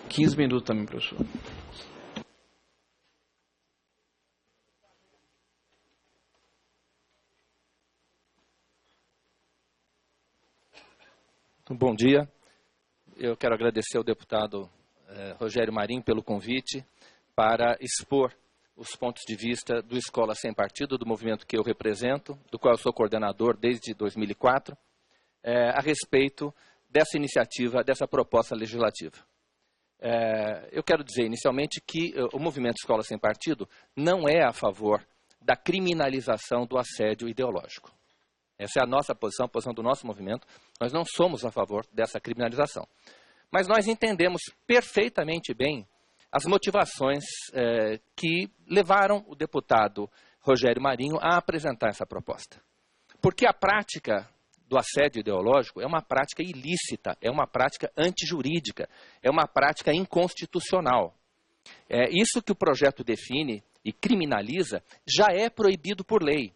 15 minutos também, professor. Bom dia. Eu quero agradecer ao deputado Rogério Marinho pelo convite para expor os pontos de vista do Escola Sem Partido, do movimento que eu represento, do qual eu sou coordenador desde 2004, a respeito dessa iniciativa, dessa proposta legislativa. Eu quero dizer inicialmente que o movimento Escola Sem Partido não é a favor da criminalização do assédio ideológico. Essa é a nossa posição, a posição do nosso movimento. Nós não somos a favor dessa criminalização. Mas nós entendemos perfeitamente bem as motivações que levaram o deputado Rogério Marinho a apresentar essa proposta. Porque a prática do assédio ideológico é uma prática ilícita, é uma prática antijurídica, é uma prática inconstitucional. Isso que o projeto define e criminaliza já é proibido por lei.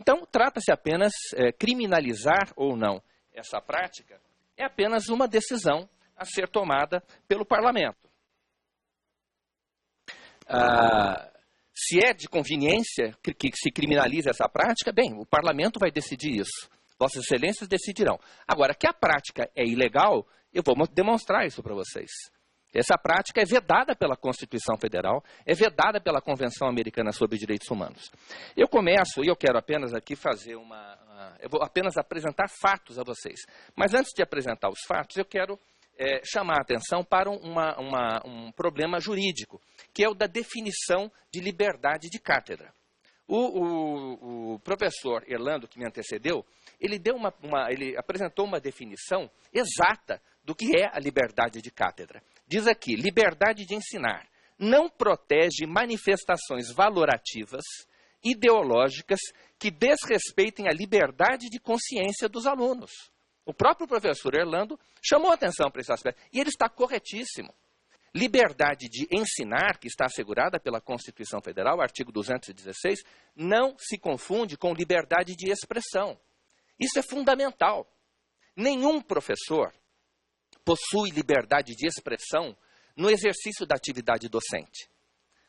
Então, trata-se apenas, criminalizar ou não essa prática, é apenas uma decisão a ser tomada pelo parlamento. Se é de conveniência que se criminalize essa prática, bem, o parlamento vai decidir isso. Vossas Excelências decidirão. Agora, que a prática é ilegal, eu vou demonstrar isso para vocês. Essa prática é vedada pela Constituição Federal, é vedada pela Convenção Americana sobre Direitos Humanos. Eu começo, e eu quero apenas aqui fazer eu vou apenas apresentar fatos a vocês. Mas antes de apresentar os fatos, eu quero chamar a atenção para um problema jurídico, que é o da definição de liberdade de cátedra. O professor Erlando, que me antecedeu, ele apresentou uma definição exata do que é a liberdade de cátedra. Diz aqui, liberdade de ensinar não protege manifestações valorativas, ideológicas, que desrespeitem a liberdade de consciência dos alunos. O próprio professor Erlando chamou atenção para esse aspecto, e ele está corretíssimo. Liberdade de ensinar, que está assegurada pela Constituição Federal, artigo 216, não se confunde com liberdade de expressão. Isso é fundamental. Nenhum professor possui liberdade de expressão no exercício da atividade docente.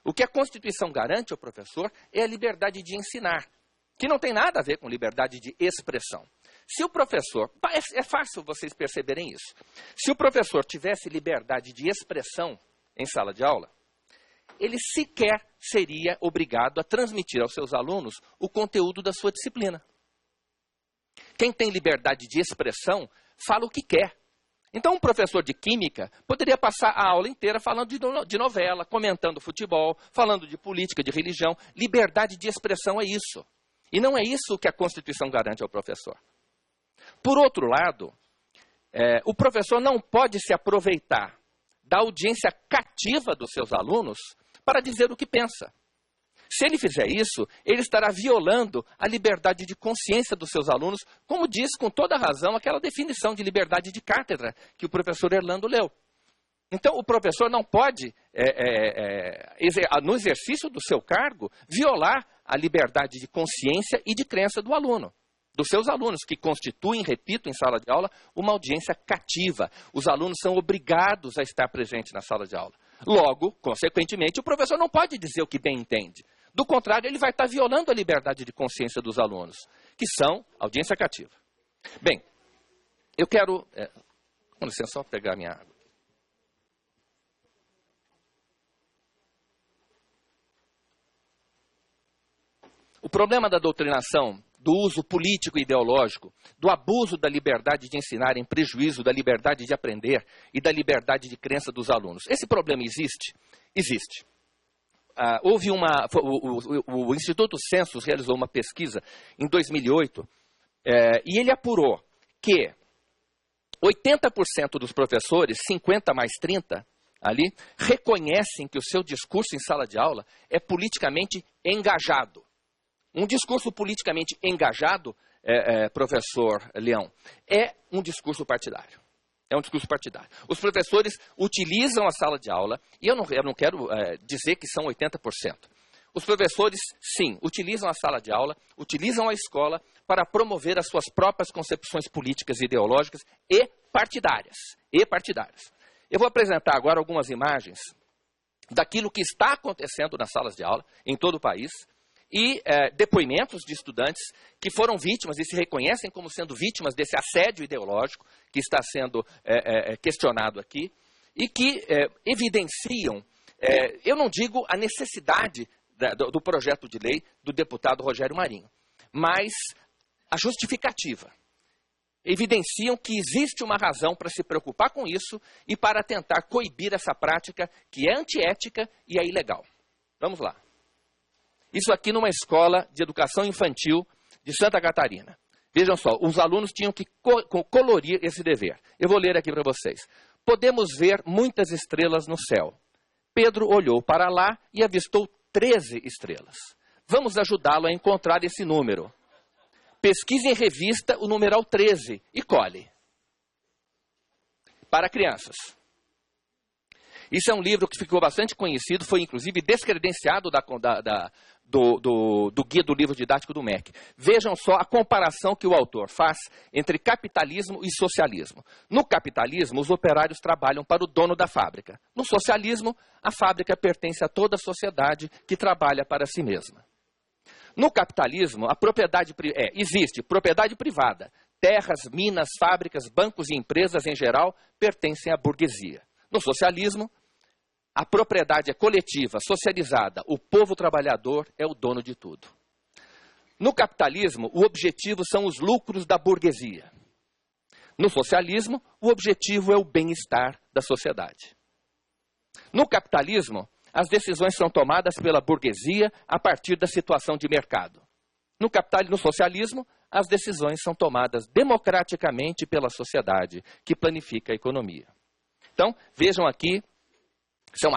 O que a Constituição garante ao professor é a liberdade de ensinar, que não tem nada a ver com liberdade de expressão. Se o professor, é fácil vocês perceberem isso, se o professor tivesse liberdade de expressão em sala de aula, ele sequer seria obrigado a transmitir aos seus alunos o conteúdo da sua disciplina. Quem tem liberdade de expressão fala o que quer. Então, um professor de química poderia passar a aula inteira falando de novela, comentando futebol, falando de política, de religião. Liberdade de expressão é isso. E não é isso que a Constituição garante ao professor. Por outro lado, o professor não pode se aproveitar da audiência cativa dos seus alunos para dizer o que pensa. Se ele fizer isso, ele estará violando a liberdade de consciência dos seus alunos, como diz com toda razão aquela definição de liberdade de cátedra que o professor Erlando leu. Então, o professor não pode, no exercício do seu cargo, violar a liberdade de consciência e de crença do aluno, dos seus alunos, que constituem, repito, em sala de aula, uma audiência cativa. Os alunos são obrigados a estar presentes na sala de aula. Logo, consequentemente, o professor não pode dizer o que bem entende. Do contrário, ele vai estar violando a liberdade de consciência dos alunos, que são audiência cativa. Bem, eu quero... com licença, só pegar minha água. O problema da doutrinação, do uso político e ideológico, do abuso da liberdade de ensinar em prejuízo da liberdade de aprender e da liberdade de crença dos alunos. Esse problema existe? Existe. O Instituto Census realizou uma pesquisa em 2008 e ele apurou que 80% dos professores, 50 mais 30 ali, reconhecem que o seu discurso em sala de aula é politicamente engajado. Um discurso politicamente engajado, professor Leão, é um discurso partidário. É um discurso partidário. Os professores utilizam a sala de aula, e eu não quero dizer que são 80%. Os professores, sim, utilizam a sala de aula, utilizam a escola para promover as suas próprias concepções políticas e ideológicas e partidárias. Eu vou apresentar agora algumas imagens daquilo que está acontecendo nas salas de aula em todo o país e depoimentos de estudantes que foram vítimas e se reconhecem como sendo vítimas desse assédio ideológico que está sendo questionado aqui e que evidenciam, eu não digo a necessidade do projeto de lei do deputado Rogério Marinho, mas a justificativa. Evidenciam que existe uma razão para se preocupar com isso e para tentar coibir essa prática que é antiética e é ilegal. Vamos lá. Isso aqui numa escola de educação infantil de Santa Catarina. Vejam só, os alunos tinham que colorir esse dever. Eu vou ler aqui para vocês. Podemos ver muitas estrelas no céu. Pedro olhou para lá e avistou 13 estrelas. Vamos ajudá-lo a encontrar esse número. Pesquise em revista o numeral 13 e cole. Para crianças. Isso é um livro que ficou bastante conhecido, foi inclusive descredenciado do Guia do Livro Didático do MEC. Vejam só a comparação que o autor faz entre capitalismo e socialismo. No capitalismo, os operários trabalham para o dono da fábrica. No socialismo, a fábrica pertence a toda a sociedade que trabalha para si mesma. No capitalismo, existe propriedade privada. Terras, minas, fábricas, bancos e empresas em geral pertencem à burguesia. No socialismo, a propriedade é coletiva, socializada. O povo trabalhador é o dono de tudo. No capitalismo, o objetivo são os lucros da burguesia. No socialismo, o objetivo é o bem-estar da sociedade. No capitalismo, as decisões são tomadas pela burguesia a partir da situação de mercado. No socialismo, as decisões são tomadas democraticamente pela sociedade, que planifica a economia. Então, vejam aqui, isso é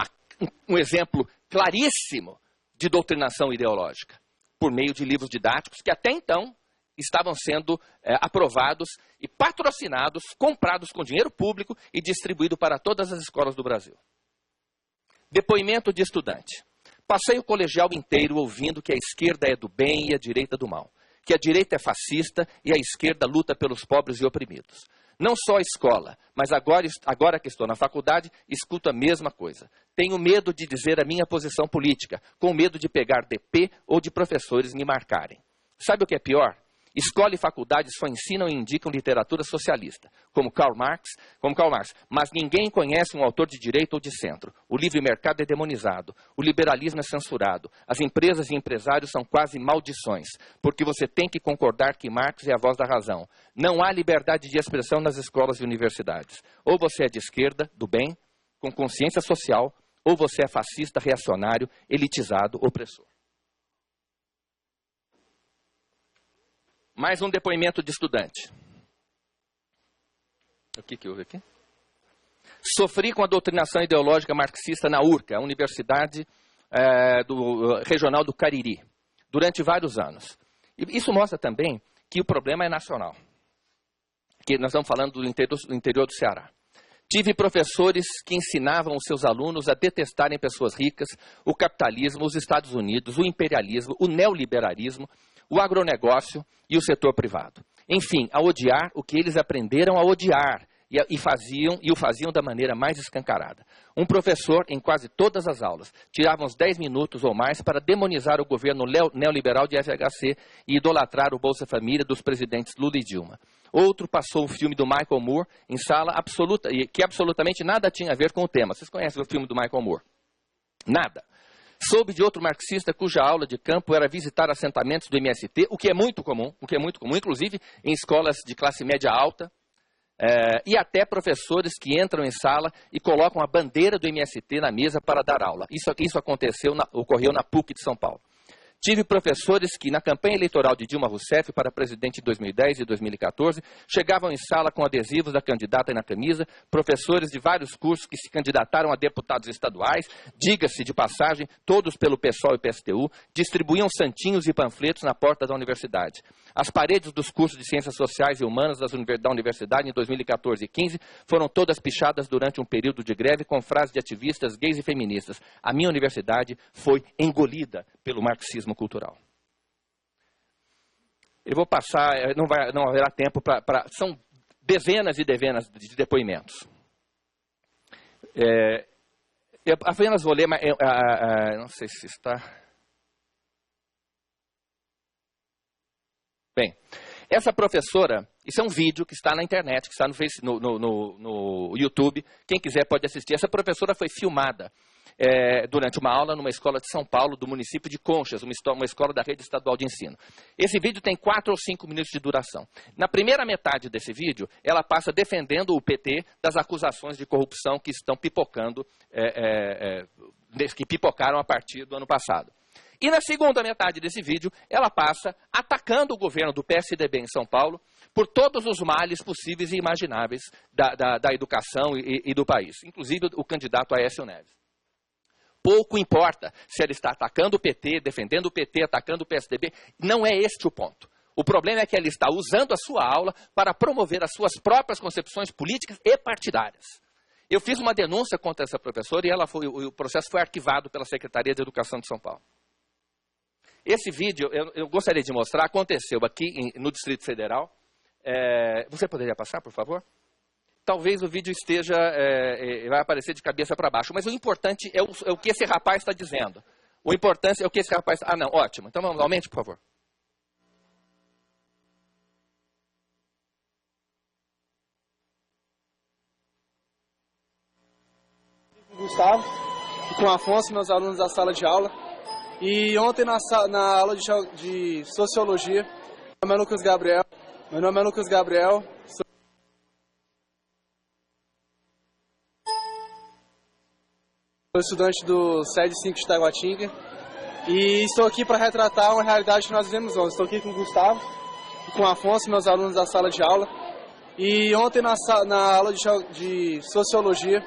um exemplo claríssimo de doutrinação ideológica, por meio de livros didáticos que até então estavam sendo aprovados e patrocinados, comprados com dinheiro público e distribuídos para todas as escolas do Brasil. Depoimento de estudante. Passei o colegial inteiro ouvindo que a esquerda é do bem e a direita do mal. Que a direita é fascista e a esquerda luta pelos pobres e oprimidos. Não só a escola, mas agora que estou na faculdade, escuto a mesma coisa. Tenho medo de dizer a minha posição política, com medo de pegar DP ou de professores me marcarem. Sabe o que é pior? Escola e faculdade só ensinam e indicam literatura socialista, como Karl Marx, mas ninguém conhece um autor de direita ou de centro. O livre mercado é demonizado, o liberalismo é censurado, as empresas e empresários são quase maldições, porque você tem que concordar que Marx é a voz da razão. Não há liberdade de expressão nas escolas e universidades. Ou você é de esquerda, do bem, com consciência social, ou você é fascista, reacionário, elitizado, opressor. Mais um depoimento de estudante. O que houve aqui? Sofri com a doutrinação ideológica marxista na URCA, a Universidade Regional do Cariri, durante vários anos. E isso mostra também que o problema é nacional. Que nós estamos falando do interior do Ceará. Tive professores que ensinavam os seus alunos a detestarem pessoas ricas, o capitalismo, os Estados Unidos, o imperialismo, o neoliberalismo, o agronegócio e o setor privado. Enfim, a odiar o que eles aprenderam a odiar e o faziam da maneira mais escancarada. Um professor, em quase todas as aulas, tirava uns 10 minutos ou mais para demonizar o governo neoliberal de FHC e idolatrar o Bolsa Família dos presidentes Lula e Dilma. Outro passou o filme do Michael Moore em sala absoluta, que absolutamente nada tinha a ver com o tema. Vocês conhecem o filme do Michael Moore? Nada. Soube de outro marxista cuja aula de campo era visitar assentamentos do MST, o que é muito comum, inclusive em escolas de classe média alta, e até professores que entram em sala e colocam a bandeira do MST na mesa para dar aula. Isso ocorreu na PUC de São Paulo. Tive professores que, na campanha eleitoral de Dilma Rousseff para presidente em 2010 e 2014, chegavam em sala com adesivos da candidata na camisa, professores de vários cursos que se candidataram a deputados estaduais, diga-se de passagem, todos pelo PSOL e PSTU, distribuíam santinhos e panfletos na porta da universidade. As paredes dos cursos de Ciências Sociais e Humanas da universidade em 2014 e 2015 foram todas pichadas durante um período de greve com frases de ativistas gays e feministas. A minha universidade foi engolida pelo marxismo cultural. Eu vou passar, não haverá tempo são dezenas e dezenas de depoimentos. Eu apenas vou ler, mas não sei se está... Bem, essa professora, isso é um vídeo que está na internet, que está no YouTube, quem quiser pode assistir. Essa professora foi filmada durante uma aula numa escola de São Paulo, do município de Conchas, uma escola da rede estadual de ensino. Esse vídeo tem 4 ou 5 minutos de duração. Na primeira metade desse vídeo, ela passa defendendo o PT das acusações de corrupção que estão pipocando, que pipocaram a partir do ano passado. E na segunda metade desse vídeo, ela passa atacando o governo do PSDB em São Paulo por todos os males possíveis e imagináveis da educação e do país, inclusive o candidato Aécio Neves. Pouco importa se ela está atacando o PT, defendendo o PT, atacando o PSDB, não é este o ponto. O problema é que ela está usando a sua aula para promover as suas próprias concepções políticas e partidárias. Eu fiz uma denúncia contra essa professora e o processo foi arquivado pela Secretaria de Educação de São Paulo. Esse vídeo, eu gostaria de mostrar, aconteceu aqui no Distrito Federal. Você poderia passar, por favor? Talvez o vídeo vai aparecer de cabeça para baixo, mas o importante é o que esse rapaz está dizendo. O importante é o que esse rapaz... Ah, não, ótimo. Então, vamos, aumente, por favor. Gustavo, e com o Afonso, meus alunos da sala de aula. E ontem na aula de Sociologia, meu nome é Lucas Gabriel, sou estudante do SED 5 de Taguatinga e estou aqui para retratar uma realidade que nós vivemos ontem. Estou aqui com o Gustavo e com o Afonso, meus alunos da sala de aula. E ontem na aula de Sociologia,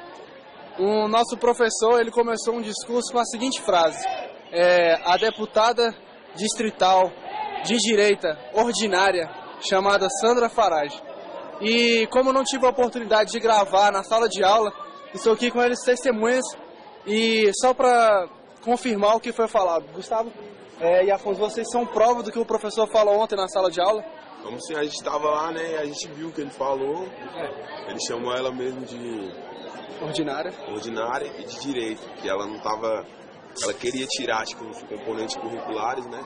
o nosso professor ele começou um discurso com a seguinte frase: a deputada distrital de direita ordinária chamada Sandra Farage. E como não tive a oportunidade de gravar na sala de aula, estou aqui com eles testemunhas e só para confirmar o que foi falado. Gustavo e Afonso, vocês são prova do que o professor falou ontem na sala de aula? Como se a gente estava lá, né, e a gente viu o que ele falou. Ele chamou ela mesmo de ordinária e de direito, que ela não estava... Ela queria tirar, tipo, os componentes curriculares, né,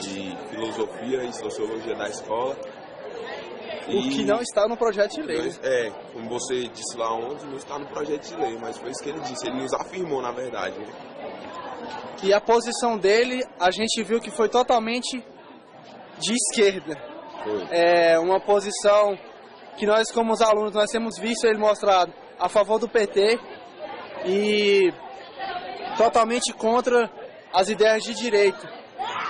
de filosofia e sociologia da escola. O que não está no projeto de lei. Como você disse lá ontem, não está no projeto de lei, mas foi isso que ele disse. Ele nos afirmou, na verdade, né? E a posição dele, a gente viu que foi totalmente de esquerda. Foi. Uma posição que nós, como os alunos, nós temos visto ele mostrado a favor do PT e totalmente contra as ideias de direito.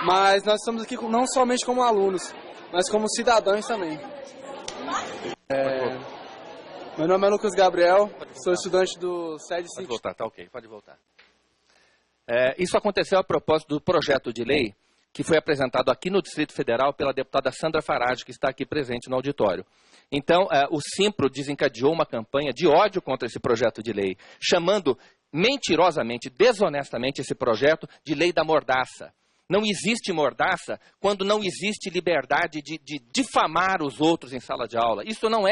Mas nós estamos aqui não somente como alunos, mas como cidadãos também. Meu nome é Lucas Gabriel, sou estudante do SED 5. Pode voltar, tá ok, pode voltar. Isso aconteceu a propósito do projeto de lei que foi apresentado aqui no Distrito Federal pela deputada Sandra Farage, que está aqui presente no auditório. Então, o Simpro desencadeou uma campanha de ódio contra esse projeto de lei, chamando mentirosamente, desonestamente, esse projeto de lei da mordaça. Não existe mordaça quando não existe liberdade de difamar os outros em sala de aula. Isso não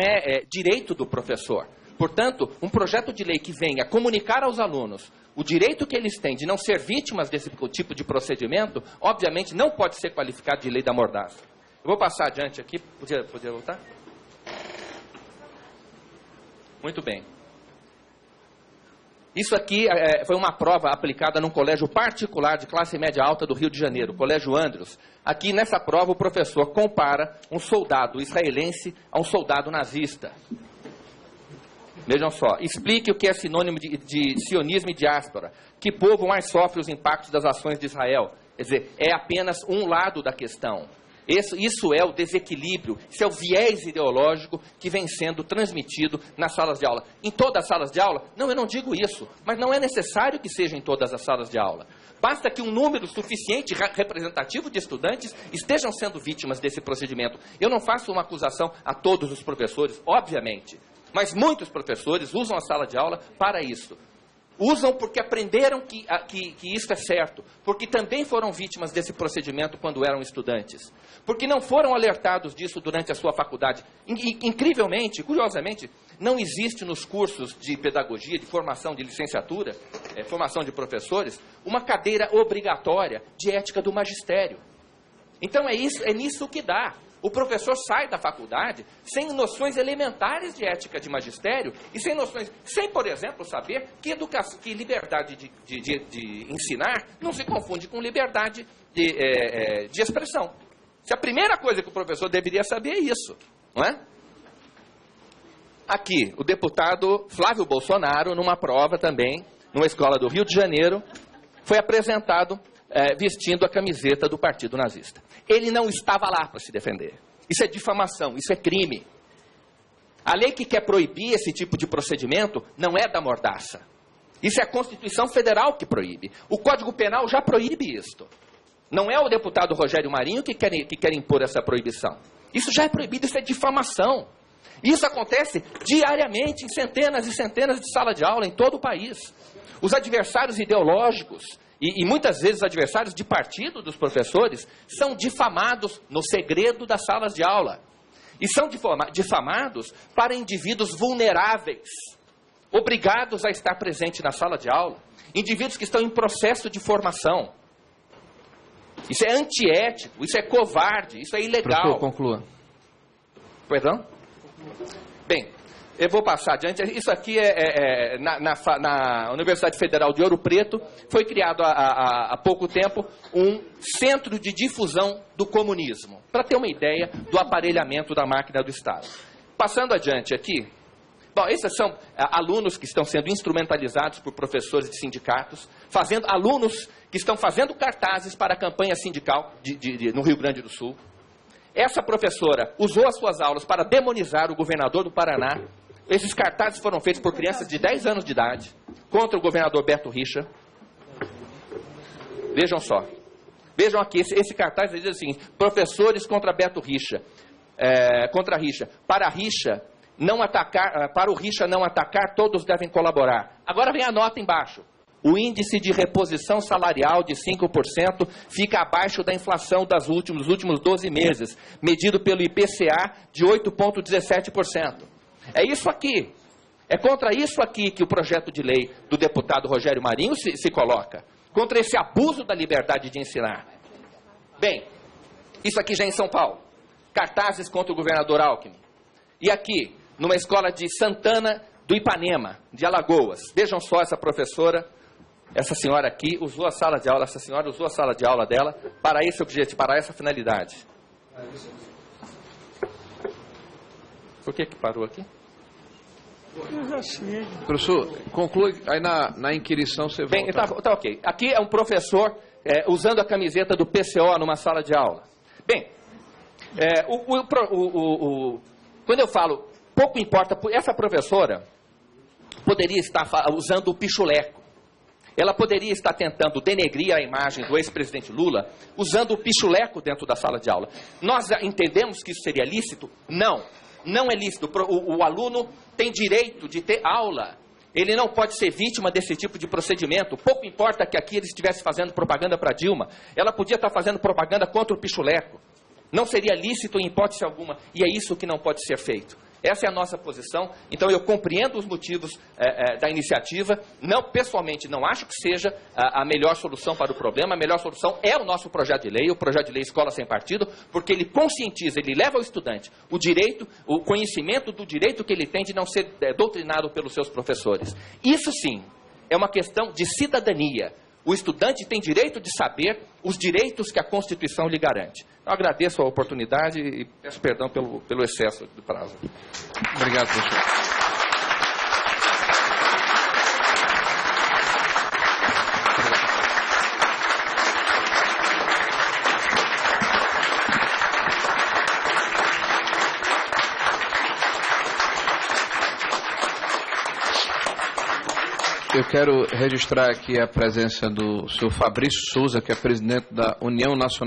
é direito do professor. Portanto, um projeto de lei que venha comunicar aos alunos o direito que eles têm de não ser vítimas desse tipo de procedimento, obviamente não pode ser qualificado de lei da mordaça. Eu vou passar adiante aqui. Podia voltar? Muito bem. Isso aqui foi uma prova aplicada num colégio particular de classe média alta do Rio de Janeiro, o Colégio Andrews. Aqui nessa prova o professor compara um soldado israelense a um soldado nazista. Vejam só, explique o que é sinônimo de sionismo e diáspora. Que povo mais sofre os impactos das ações de Israel? Quer dizer, é apenas um lado da questão. Isso é o desequilíbrio, isso é o viés ideológico que vem sendo transmitido nas salas de aula. Em todas as salas de aula? Não, eu não digo isso, mas não é necessário que seja em todas as salas de aula. Basta que um número suficiente, representativo de estudantes estejam sendo vítimas desse procedimento. Eu não faço uma acusação a todos os professores, obviamente, mas muitos professores usam a sala de aula para isso. Usam porque aprenderam que isso é certo, porque também foram vítimas desse procedimento quando eram estudantes, porque não foram alertados disso durante a sua faculdade. Incrivelmente, curiosamente, Não existe nos cursos de pedagogia, de formação de licenciatura, formação de professores, uma cadeira obrigatória de ética do magistério. Então é nisso que dá. O professor sai da faculdade sem noções elementares de ética de magistério e sem, por exemplo, saber que liberdade de ensinar não se confunde com liberdade de expressão. Se a primeira coisa que o professor deveria saber é isso, não é? Aqui, o deputado Flávio Bolsonaro, numa prova também, numa escola do Rio de Janeiro, foi apresentado vestindo a camiseta do Partido Nazista. Ele não estava lá para se defender. Isso é difamação, isso é crime. A lei que quer proibir esse tipo de procedimento não é da mordaça. Isso é a Constituição Federal que proíbe. O Código Penal já proíbe isto. Não é o deputado Rogério Marinho que quer impor essa proibição. Isso já é proibido, isso é difamação. Isso acontece diariamente em centenas e centenas de salas de aula em todo o país. Os adversários ideológicos e muitas vezes adversários de partido dos professores são difamados no segredo das salas de aula. E são difamados para indivíduos vulneráveis, obrigados a estar presente na sala de aula, indivíduos que estão em processo de formação. Isso é antiético, isso é covarde, isso é ilegal. Professor, conclua. Perdão? Bem, eu vou passar adiante. Isso aqui na Universidade Federal de Ouro Preto, foi criado há pouco tempo um centro de difusão do comunismo, para ter uma ideia do aparelhamento da máquina do Estado. Passando adiante aqui, bom, esses são alunos que estão sendo instrumentalizados por professores de sindicatos, alunos que estão fazendo cartazes para a campanha sindical no Rio Grande do Sul. Essa professora usou as suas aulas para demonizar o governador do Paraná. Esses cartazes foram feitos por crianças de 10 anos de idade, contra o governador Beto Richa. Vejam só. Vejam aqui, esse cartaz diz assim: professores contra Beto Richa. Contra Richa. Para o Richa não atacar, todos devem colaborar. Agora vem a nota embaixo. O índice de reposição salarial de 5% fica abaixo da inflação dos últimos 12 meses, medido pelo IPCA de 8,17%. É isso aqui. É contra isso aqui que o projeto de lei do deputado Rogério Marinho se coloca. Contra esse abuso da liberdade de ensinar. Bem, isso aqui já é em São Paulo. Cartazes contra o governador Alckmin. E aqui, numa escola de Santana do Ipanema, de Alagoas. Vejam só essa professora. Essa senhora aqui usou a sala de aula, dela para esse objetivo, para essa finalidade. Por que parou aqui? Professor, conclui, aí na inquirição você volta. Bem, tá ok. Aqui é um professor usando a camiseta do PCO numa sala de aula. Bem, quando eu falo, pouco importa, essa professora poderia estar usando o pichuleco. Ela poderia estar tentando denegrir a imagem do ex-presidente Lula usando o pichuleco dentro da sala de aula. Nós entendemos que isso seria lícito? Não, não é lícito. O aluno tem direito de ter aula. Ele não pode ser vítima desse tipo de procedimento. Pouco importa que aqui ele estivesse fazendo propaganda para Dilma. Ela podia estar fazendo propaganda contra o pichuleco. Não seria lícito em hipótese alguma. E é isso que não pode ser feito. Essa é a nossa posição. Então eu compreendo os motivos da iniciativa. Pessoalmente não acho que seja a melhor solução para o problema. A melhor solução é o nosso projeto de lei, o projeto de lei Escola Sem Partido, porque ele conscientiza, ele leva ao estudante o direito, o conhecimento do direito que ele tem de não ser doutrinado pelos seus professores. Isso sim é uma questão de cidadania. O estudante tem direito de saber os direitos que a Constituição lhe garante. Eu agradeço a oportunidade e peço perdão pelo excesso do prazo. Obrigado, professor. Eu quero registrar aqui a presença do senhor Fabrício Souza, que é presidente da União Nacional